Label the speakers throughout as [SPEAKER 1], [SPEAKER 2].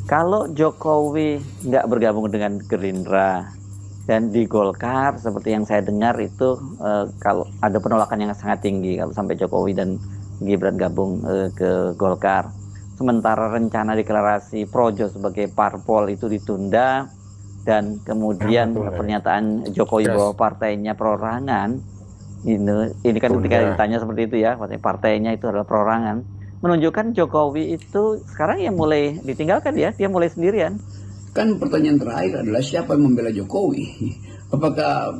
[SPEAKER 1] Kalau Jokowi nggak bergabung dengan Gerindra dan di Golkar, seperti yang saya dengar itu kalau ada penolakan yang sangat tinggi kalau sampai Jokowi dan Gibran gabung ke Golkar. Sementara rencana deklarasi Projo sebagai parpol itu ditunda dan
[SPEAKER 2] Kenapa
[SPEAKER 1] kemudian
[SPEAKER 2] tunda nih?
[SPEAKER 1] pernyataan Jokowi
[SPEAKER 2] Gas,
[SPEAKER 1] bahwa partainya perorangan, ini kan ketika
[SPEAKER 2] tunda.
[SPEAKER 1] ditanya seperti itu ya, partainya itu adalah perorangan, menunjukkan Jokowi itu sekarang ya mulai ditinggalkan ya, dia mulai sendirian.
[SPEAKER 3] Kan pertanyaan terakhir adalah siapa yang membela Jokowi? Apakah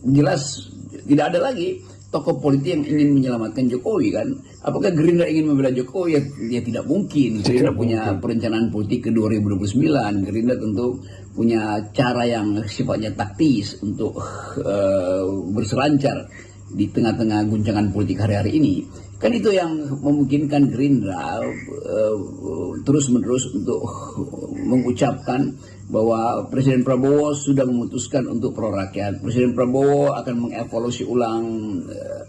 [SPEAKER 3] jelas tidak ada lagi tokoh politik yang ingin menyelamatkan Jokowi kan? Apakah Gerindra ingin membela Jokowi? Ya tidak mungkin. Gerindra
[SPEAKER 2] Tidak
[SPEAKER 3] punya
[SPEAKER 2] mungkin.
[SPEAKER 3] perencanaan politik ke 2029. Gerindra tentu punya cara yang sifatnya taktis untuk berselancar di tengah-tengah guncangan politik hari-hari ini. Kan itu yang memungkinkan Gerindra terus-menerus untuk mengucapkan bahwa Presiden Prabowo sudah memutuskan untuk pro rakyat. Presiden Prabowo akan mengevaluasi ulang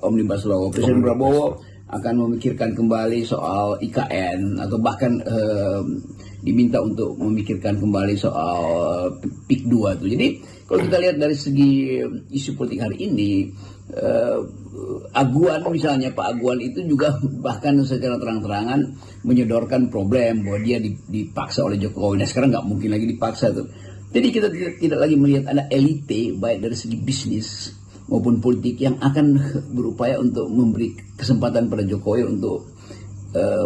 [SPEAKER 3] Omnibus Law. Presiden Prabowo akan memikirkan kembali soal IKN atau bahkan diminta untuk memikirkan kembali soal PIK 2 tuh. Jadi kalau kita lihat dari segi isu politik hari ini, Aguan misalnya, Pak Aguan itu juga bahkan secara terang-terangan menyodorkan problem bahwa dia dipaksa oleh Jokowi. Nah sekarang nggak mungkin lagi dipaksa tuh. Jadi kita tidak lagi melihat ada elite baik dari segi bisnis maupun politik yang akan berupaya untuk memberi kesempatan pada Jokowi untuk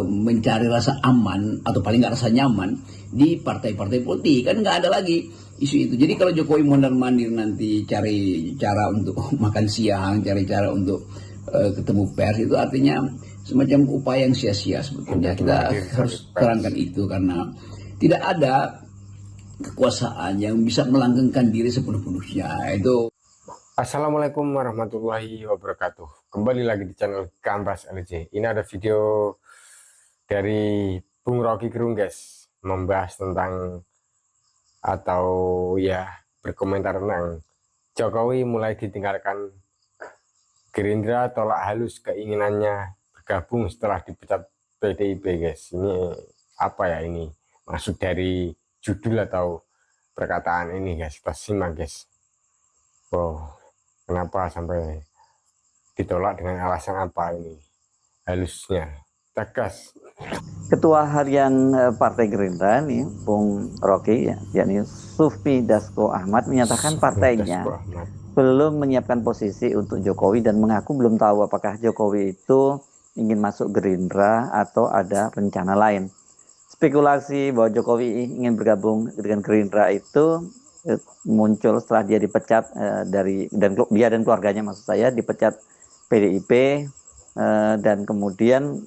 [SPEAKER 3] mencari rasa aman atau paling nggak rasa nyaman di partai-partai politik. Kan nggak ada lagi isu itu. Jadi kalau Jokowi mondar-mandir nanti cari cara untuk makan siang, cari cara untuk ketemu pers, itu artinya semacam upaya yang sia-sia sebetulnya. Kita harus terangkan itu karena tidak ada kekuasaan yang bisa melanggengkan diri sepenuh-penuhnya. Itu.
[SPEAKER 2] Assalamualaikum warahmatullahi wabarakatuh. Kembali lagi di channel Gambas LJ. Ini ada video dari Bung Rocky Gerung guys, membahas tentang atau ya berkomentar tentang Jokowi mulai ditinggalkan Gerindra, tolak halus keinginannya bergabung setelah dipecat PDIP guys. Ini apa ya ini? Maksud dari judul atau perkataan ini guys, kita simak guys. Wow, kenapa sampai ditolak, dengan alasan apa ini? Halusnya tegas.
[SPEAKER 1] Ketua Harian Partai Gerindra nih, Bung Rocky ya, yakni Sufmi Dasko Ahmad menyatakan partainya belum menyiapkan posisi untuk Jokowi dan mengaku belum tahu apakah Jokowi itu ingin masuk Gerindra atau ada rencana lain. Spekulasi bahwa Jokowi ingin bergabung dengan Gerindra itu muncul setelah dia dipecat dia dan keluarganya, maksud saya, dipecat PDIP, dan kemudian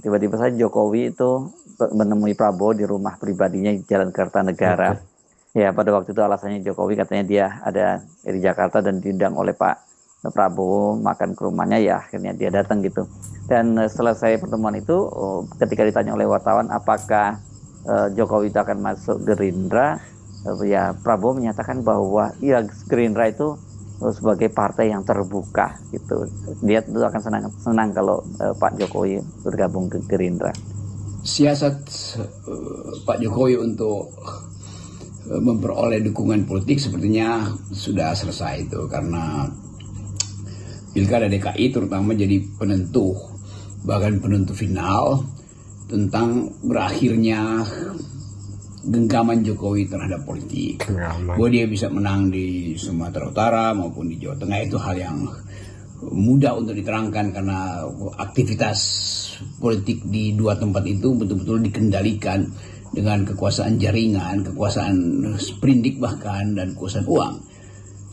[SPEAKER 1] tiba-tiba saja Jokowi itu menemui Prabowo di rumah pribadinya di Jalan Kertanegara. Ya, pada waktu itu alasannya Jokowi katanya dia ada di Jakarta dan diundang oleh Pak Prabowo makan ke rumahnya, ya akhirnya dia datang gitu. Dan selesai pertemuan itu, ketika ditanya oleh wartawan apakah Jokowi itu akan masuk Gerindra, ya Prabowo menyatakan bahwa ya Gerindra itu sebagai partai yang terbuka gitu. Dia tentu akan senang kalau Pak Jokowi bergabung ke Gerindra.
[SPEAKER 3] Siasat Pak Jokowi untuk memperoleh dukungan politik sepertinya sudah selesai itu, karena Pilkada DKI terutama jadi penentu, bahkan penentu final tentang berakhirnya genggaman Jokowi terhadap politik. Bahwa dia bisa menang di Sumatera Utara maupun di Jawa Tengah itu hal yang mudah untuk diterangkan, karena aktivitas politik di dua tempat itu betul-betul dikendalikan dengan kekuasaan jaringan, kekuasaan sprindik bahkan, dan kekuasaan uang.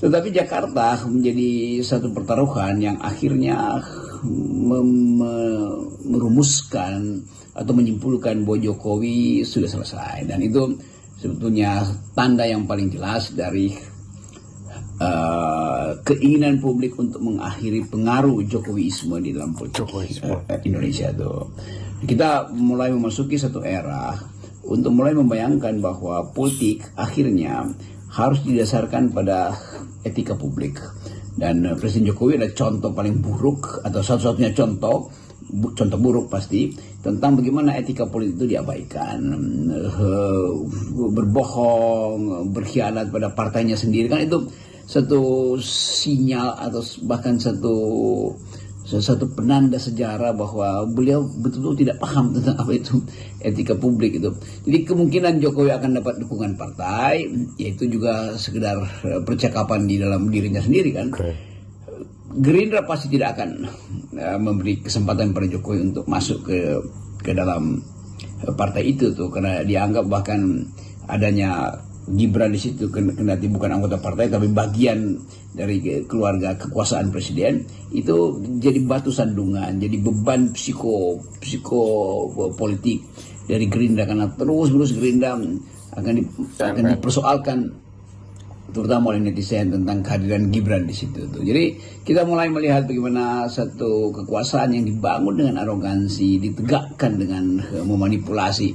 [SPEAKER 3] Tetapi Jakarta menjadi satu pertaruhan yang akhirnya merumuskan atau menyimpulkan bahwa Jokowi sudah selesai. Dan itu sebetulnya tanda yang paling jelas dari keinginan publik untuk mengakhiri pengaruh Jokowiisme di dalam politik Indonesia itu. Kita mulai memasuki satu era untuk mulai membayangkan bahwa politik akhirnya harus didasarkan pada etika publik. Dan Presiden Jokowi adalah contoh paling buruk atau satu-satunya contoh contoh buruk pasti tentang bagaimana etika politik itu diabaikan, berbohong, berkhianat pada partainya sendiri, kan itu satu sinyal atau bahkan satu penanda sejarah bahwa beliau betul-betul tidak paham tentang apa itu etika publik itu. Jadi kemungkinan Jokowi akan dapat dukungan partai, yaitu juga sekedar percakapan di dalam dirinya sendiri kan. Gerindra pasti tidak akan memberi kesempatan pada Jokowi untuk masuk ke dalam partai itu tuh, karena dianggap bahkan adanya Gibran di situ kendati bukan anggota partai tapi bagian dari keluarga kekuasaan presiden, itu jadi batu sandungan, jadi beban psikopolitik dari Gerindra, karena terus Gerindra akan dipersoalkan terutama oleh netizen tentang kehadiran Gibran di situ tuh. Jadi kita mulai melihat bagaimana satu kekuasaan yang dibangun dengan arogansi ditegakkan dengan memanipulasi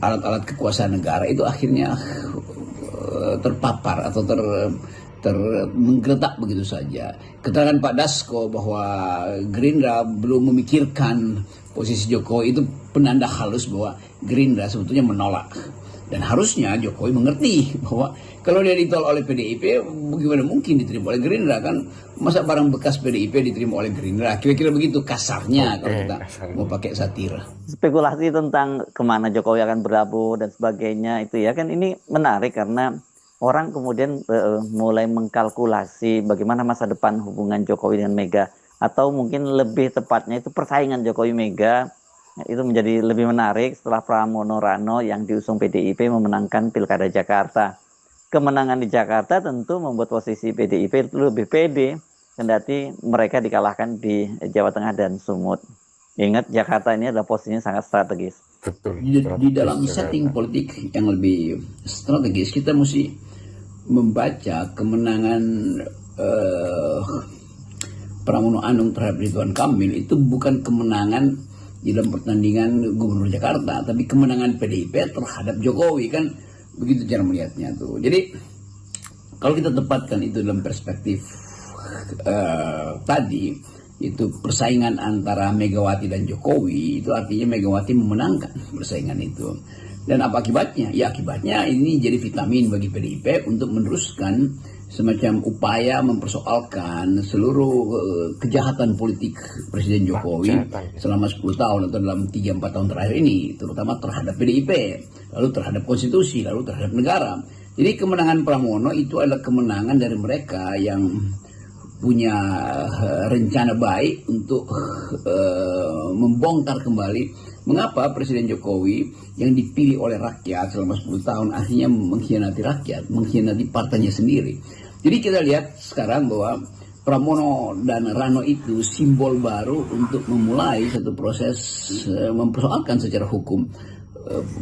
[SPEAKER 3] alat-alat kekuasaan negara itu akhirnya terpapar atau menggeletak begitu saja. Keterangan Pak Dasko bahwa Gerindra belum memikirkan posisi Jokowi itu penanda halus bahwa Gerindra sebetulnya menolak. Dan harusnya Jokowi mengerti bahwa kalau dia ditolak oleh PDIP, bagaimana mungkin diterima oleh Gerindra kan? Masa barang bekas PDIP diterima oleh Gerindra? Kira-kira begitu kasarnya kalau kita mau pakai satira.
[SPEAKER 1] Spekulasi tentang kemana Jokowi akan berlabuh dan sebagainya itu ya kan, ini menarik karena orang kemudian mulai mengkalkulasi bagaimana masa depan hubungan Jokowi dengan Mega, atau mungkin lebih tepatnya itu persaingan Jokowi Mega. Itu menjadi lebih menarik setelah Pramono Rano yang diusung PDIP memenangkan Pilkada Jakarta. Kemenangan di Jakarta tentu membuat posisi PDIP itu lebih pede, kendati mereka dikalahkan di Jawa Tengah dan Sumut. Ingat, Jakarta ini adalah posisinya sangat strategis.
[SPEAKER 2] Betul.
[SPEAKER 3] Di dalam setting politik yang lebih strategis, kita mesti membaca kemenangan Pramono Anung terhadap Ridwan Kamil itu bukan kemenangan di dalam pertandingan Gubernur Jakarta, tapi kemenangan PDIP terhadap Jokowi, kan begitu cara melihatnya tuh. Jadi kalau kita tempatkan itu dalam perspektif tadi, itu persaingan antara Megawati dan Jokowi, itu artinya Megawati memenangkan persaingan itu. Dan apa akibatnya? Ya akibatnya ini jadi vitamin bagi PDIP untuk meneruskan semacam upaya mempersoalkan seluruh kejahatan politik Presiden Jokowi selama 10 tahun atau dalam 3-4 tahun terakhir ini, terutama terhadap PDIP, lalu terhadap konstitusi, lalu terhadap negara. Jadi kemenangan Pramono itu adalah kemenangan dari mereka yang punya rencana baik untuk membongkar kembali mengapa Presiden Jokowi yang dipilih oleh rakyat selama 10 tahun akhirnya mengkhianati rakyat, mengkhianati partainya sendiri. Jadi kita lihat sekarang bahwa Pramono dan Rano itu simbol baru untuk memulai satu proses mempersoalkan secara hukum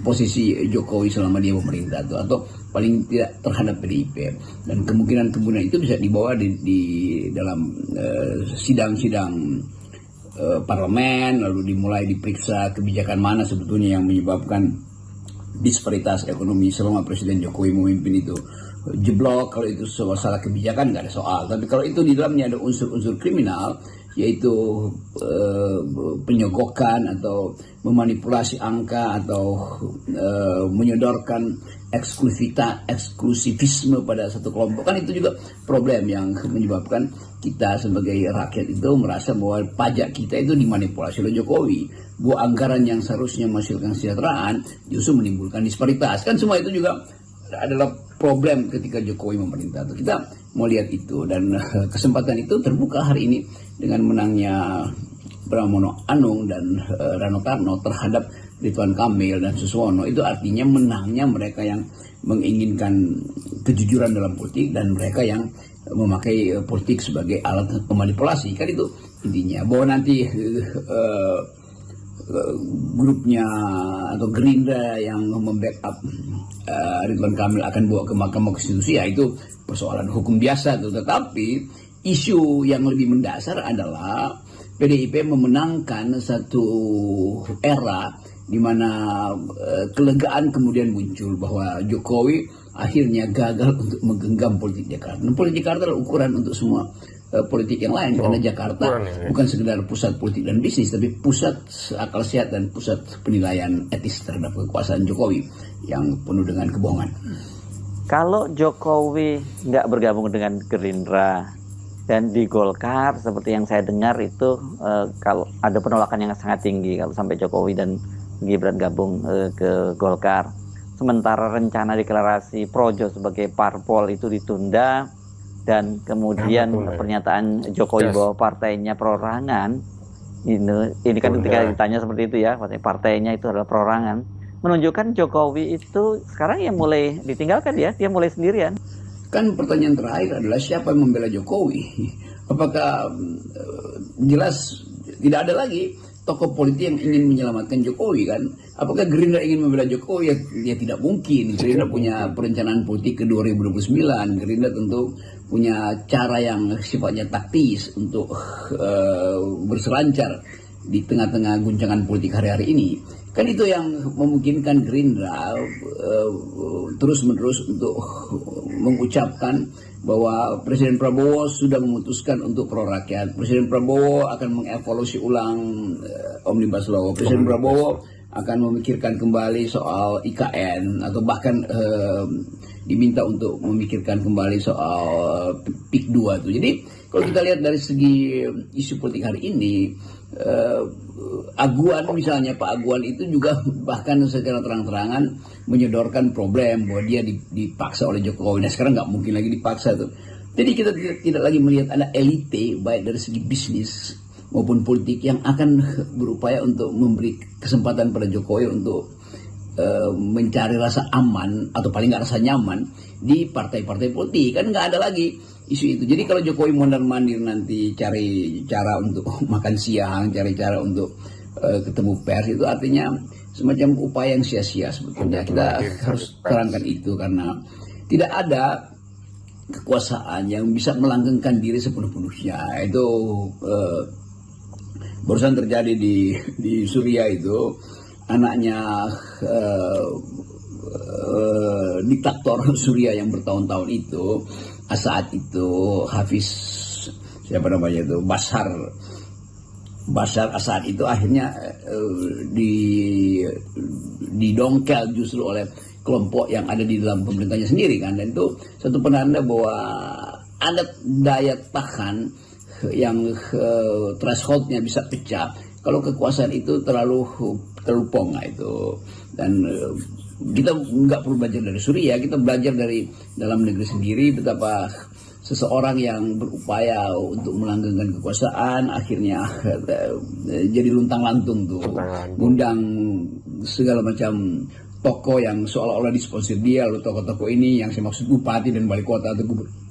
[SPEAKER 3] posisi Jokowi selama dia memerintah itu, atau paling tidak terhadap PDIP. Dan kemungkinan itu bisa dibawa di dalam sidang-sidang parlemen, lalu dimulai diperiksa kebijakan mana sebetulnya yang menyebabkan disparitas ekonomi selama Presiden Jokowi memimpin itu jeblok. Kalau itu salah kebijakan nggak ada soal, tapi kalau itu di dalamnya ada unsur-unsur kriminal, yaitu penyogokan atau memanipulasi angka atau menyodorkan eksklusivisme pada satu kelompok, kan itu juga problem yang menyebabkan kita sebagai rakyat itu merasa bahwa pajak kita itu dimanipulasi oleh Jokowi, bahwa anggaran yang seharusnya menghasilkan kesejahteraan justru menimbulkan disparitas. Kan semua itu juga adalah problem ketika Jokowi memerintah. Kita mau lihat itu, dan kesempatan itu terbuka hari ini dengan menangnya Pramono Anung dan Rano Karno terhadap Ridwan Kamil dan Suswono. Itu artinya menangnya mereka yang menginginkan kejujuran dalam politik dan mereka yang memakai politik sebagai alat memanipulasi. Kan itu intinya, bahwa nanti grupnya atau Gerindra yang membackup Ridwan Kamil akan bawa ke Mahkamah Konstitusi, ya itu persoalan hukum biasa tuh. Tetapi isu yang lebih mendasar adalah PDIP memenangkan satu era di mana kelegaan kemudian muncul bahwa Jokowi akhirnya gagal untuk menggenggam politik Jakarta. Dan politik Jakarta adalah ukuran untuk semua politik yang lain, karena Jakarta bukan sekedar pusat politik dan bisnis, tapi pusat akal sehat dan pusat penilaian etis terhadap kekuasaan Jokowi yang penuh dengan kebohongan.
[SPEAKER 1] Kalau Jokowi nggak bergabung dengan Gerindra dan di Golkar, seperti yang saya dengar itu kalau ada penolakan yang sangat tinggi kalau sampai Jokowi dan Gibran gabung ke Golkar. Sementara rencana deklarasi Projo sebagai parpol itu ditunda, dan kemudian pernyataan Jokowi bahwa partainya perorangan, ini kan ketika ditanya seperti itu ya, partainya itu adalah perorangan, menunjukkan Jokowi itu sekarang yang mulai ditinggalkan, dia mulai sendirian.
[SPEAKER 3] Kan pertanyaan terakhir adalah siapa yang membela Jokowi? Apakah jelas tidak ada lagi tokoh politik yang ingin menyelamatkan Jokowi kan? Apakah Gerindra ingin membela Jokowi? Ya tidak mungkin. Gerindra punya perencanaan politik ke 2029. Gerindra tentu punya cara yang sifatnya taktis untuk berselancar di tengah-tengah guncangan politik hari-hari ini. Kan itu yang memungkinkan Gerindra terus-menerus untuk mengucapkan bahwa Presiden Prabowo sudah memutuskan untuk pro rakyat. Presiden Prabowo akan mengevaluasi ulang Omnibus Law. Presiden Prabowo akan memikirkan kembali soal IKN, atau bahkan diminta untuk memikirkan kembali soal PIK 2 itu. Jadi kalau kita lihat dari segi isu politik hari ini, Aguan misalnya, Pak Aguan itu juga bahkan secara terang-terangan menyodorkan problem bahwa dia dipaksa oleh Jokowi. Nah sekarang nggak mungkin lagi dipaksa tuh. Jadi kita tidak lagi melihat ada elite baik dari segi bisnis maupun politik yang akan berupaya untuk memberi kesempatan pada Jokowi untuk mencari rasa aman atau paling nggak rasa nyaman di partai-partai politik. Kan nggak ada lagi isu itu. Jadi kalau Jokowi mondar-mandir nanti cari cara untuk makan siang, cari cara untuk ketemu pers, itu artinya semacam upaya yang sia-sia sebetulnya. Kita harus terangkan itu, karena tidak ada kekuasaan yang bisa melanggengkan diri sepenuh-penuhnya. Itu barusan terjadi di Suriah itu, anaknya diktator Suriah yang bertahun-tahun itu, Assad itu, Hafiz siapa namanya itu, Bashar Assad itu akhirnya didongkel justru oleh kelompok yang ada di dalam pemerintahnya sendiri kan. Dan itu satu penanda bahwa ada daya tahan yang thresholdnya bisa pecah kalau kekuasaan itu terlalu pongah itu. Dan kita nggak perlu belajar dari Suriah, kita belajar dari dalam negeri sendiri betapa seseorang yang berupaya untuk melanggengkan kekuasaan akhirnya jadi luntang-lantung tuh, ngundang segala macam tokoh yang seolah-olah disponsor dia. Lalu tokoh-tokoh ini yang saya maksud bupati dan wali kota atau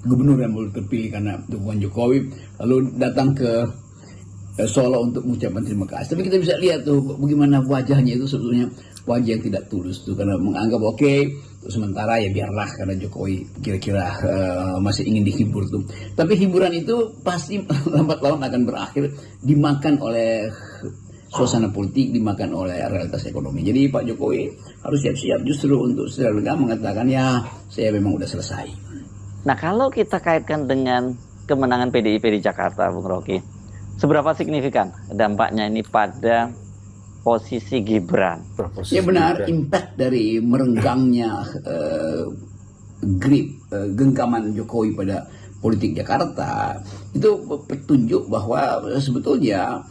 [SPEAKER 3] gubernur yang baru terpilih karena dukungan Jokowi, lalu datang ke Solo untuk mengucapkan terima kasih. Tapi kita bisa lihat tuh bagaimana wajahnya itu sebetulnya wajah yang tidak tulus tuh, karena menganggap oke, sementara ya biarlah karena Jokowi kira-kira masih ingin dihibur tuh. Tapi hiburan itu pasti lambat laun akan berakhir dimakan oleh suasana politik, dimakan oleh realitas ekonomi. Jadi Pak Jokowi harus siap-siap justru untuk secara lega mengatakan ya saya memang udah selesai.
[SPEAKER 1] Nah kalau kita kaitkan dengan kemenangan PDIP di Jakarta, Bung Rocky, seberapa signifikan dampaknya ini pada posisi Gibran?
[SPEAKER 3] Ya benar, impact dari merenggangnya genggaman Jokowi pada politik Jakarta itu petunjuk bahwa sebetulnya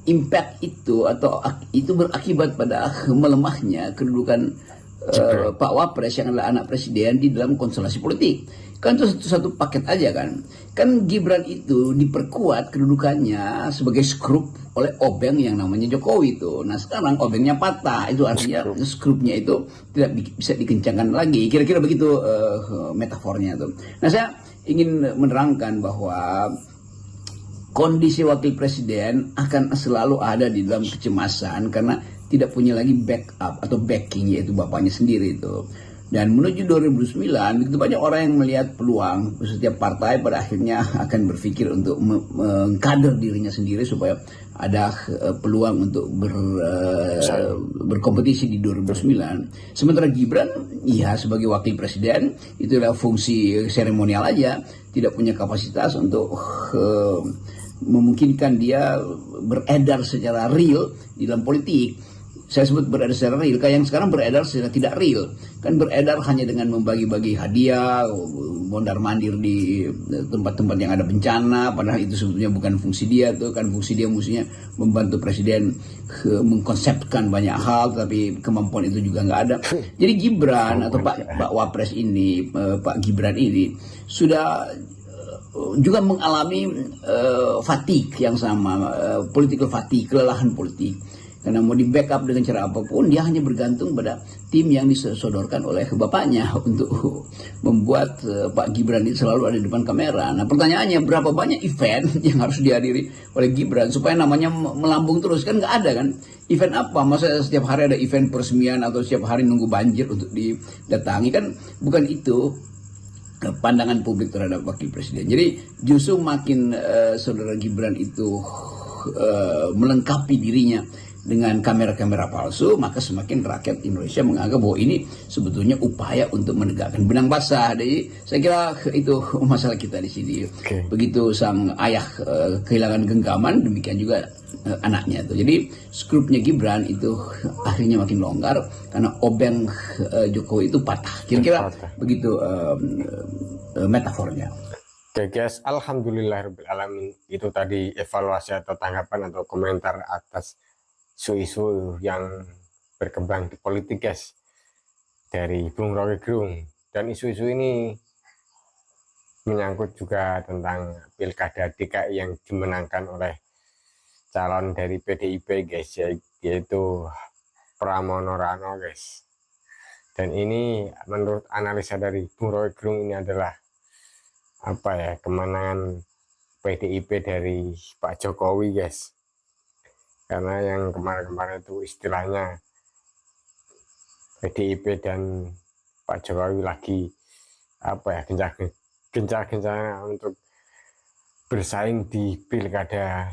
[SPEAKER 3] impact itu atau itu berakibat pada melemahnya kedudukan Pak Wapres yang adalah anak presiden di dalam konstelasi politik. Kan itu satu paket aja kan. Kan Gibran itu diperkuat kedudukannya sebagai skrup oleh obeng yang namanya Jokowi itu. Nah sekarang obengnya patah, itu artinya skrupnya itu tidak bisa dikencangkan lagi. Kira-kira begitu metafornya tuh. Nah saya ingin menerangkan bahwa kondisi wakil presiden akan selalu ada di dalam kecemasan karena tidak punya lagi backup atau backing, yaitu bapaknya sendiri itu. Dan menuju 2009, begitu banyak orang yang melihat peluang, setiap partai pada akhirnya akan berpikir untuk mengkader dirinya sendiri supaya ada peluang untuk berkompetisi di 2009. Sementara Gibran, ya sebagai wakil presiden, itulah fungsi seremonial aja, tidak punya kapasitas untuk memungkinkan dia beredar secara real di dalam politik. Saya sebut beredar secara real, kayak yang sekarang beredar secara tidak real. Kan beredar hanya dengan membagi-bagi hadiah, mondar-mandir di tempat-tempat yang ada bencana, padahal itu sebetulnya bukan fungsi dia, tuh kan fungsi dia mestinya membantu presiden mengkonsepkan banyak hal, tapi kemampuan itu juga nggak ada. Jadi Gibran atau Pak Wapres ini, Pak Gibran ini sudah juga mengalami fatigue yang sama, political fatigue, kelelahan politik. Karena mau di backup dengan cara apapun, dia hanya bergantung pada tim yang disodorkan oleh bapaknya untuk membuat Pak Gibran itu selalu ada di depan kamera. Nah pertanyaannya, berapa banyak event yang harus dihadiri oleh Gibran supaya namanya melambung terus? Kan nggak ada kan? Event apa? Masa setiap hari ada event peresmian atau setiap hari nunggu banjir untuk didatangi? Kan bukan itu pandangan publik terhadap wakil presiden. Jadi justru makin saudara Gibran itu melengkapi dirinya dengan kamera-kamera palsu, maka semakin rakyat Indonesia menganggap bahwa ini sebetulnya upaya untuk menegakkan benang basah. Jadi saya kira itu masalah kita di sini. Begitu sang ayah kehilangan genggaman, demikian juga anaknya itu. Jadi skrupnya Gibran itu akhirnya makin longgar karena obeng Jokowi itu patah. Kira-kira begitu metafornya.
[SPEAKER 2] Oke guys, alhamdulillahirrahmanirrahim. Itu tadi evaluasi atau tanggapan atau komentar atas isu-isu yang berkembang di politik guys dari Bung Rocky Gerung. Dan isu-isu ini menyangkut juga tentang pilkada DKI yang dimenangkan oleh calon dari PDIP guys, yaitu Pramono Rano guys. Dan ini menurut analisa dari Bung Rocky Gerung ini adalah kemenangan PDIP dari Pak Jokowi guys. Karena yang kemarin-kemarin itu istilahnya PDIP dan Pak Jokowi lagi gencar-gencarnya untuk bersaing di pilkada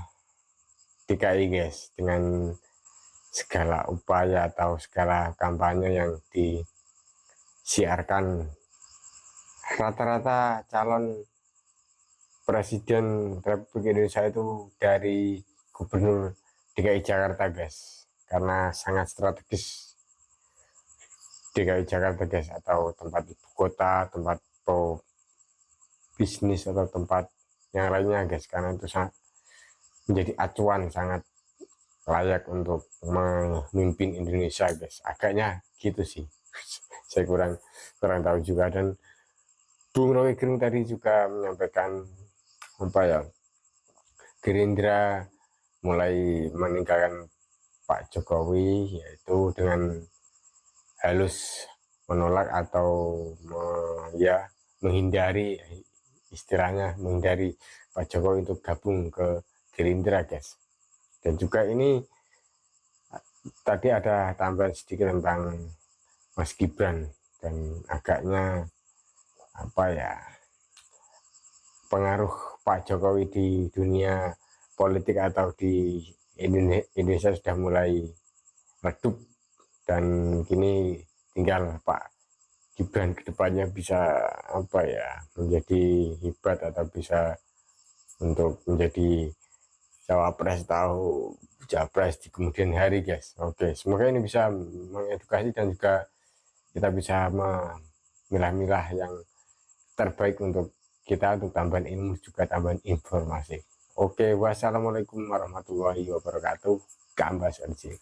[SPEAKER 2] DKI guys, dengan segala upaya atau segala kampanye yang disiarkan. Rata-rata calon presiden Republik Indonesia itu dari gubernur DKI Jakarta guys, karena sangat strategis DKI Jakarta guys, atau tempat ibu kota, tempat bisnis atau tempat yang lainnya guys, karena itu sangat menjadi acuan, sangat layak untuk memimpin Indonesia guys. Agaknya gitu sih. Saya kurang tahu juga. Dan Bung Rocky Gerung tadi juga menyampaikan Gerindra mulai meninggalkan Pak Jokowi, yaitu dengan halus menolak atau menghindari, istilahnya menghindari Pak Jokowi untuk gabung ke Gerindra guys. Dan juga ini tadi ada tambahan sedikit tentang Mas Gibran, dan agaknya pengaruh Pak Jokowi di dunia politik atau di Indonesia sudah mulai redup, dan kini tinggal Pak Gibran kedepannya bisa menjadi hebat atau bisa untuk menjadi cawapres atau capres di kemudian hari guys. Oke, semoga ini bisa mengedukasi dan juga kita bisa memilah-milah yang terbaik untuk kita, untuk tambahan ilmu juga tambahan informasi. Oke, wassalamualaikum warahmatullahi wabarakatuh. Kambas LJ.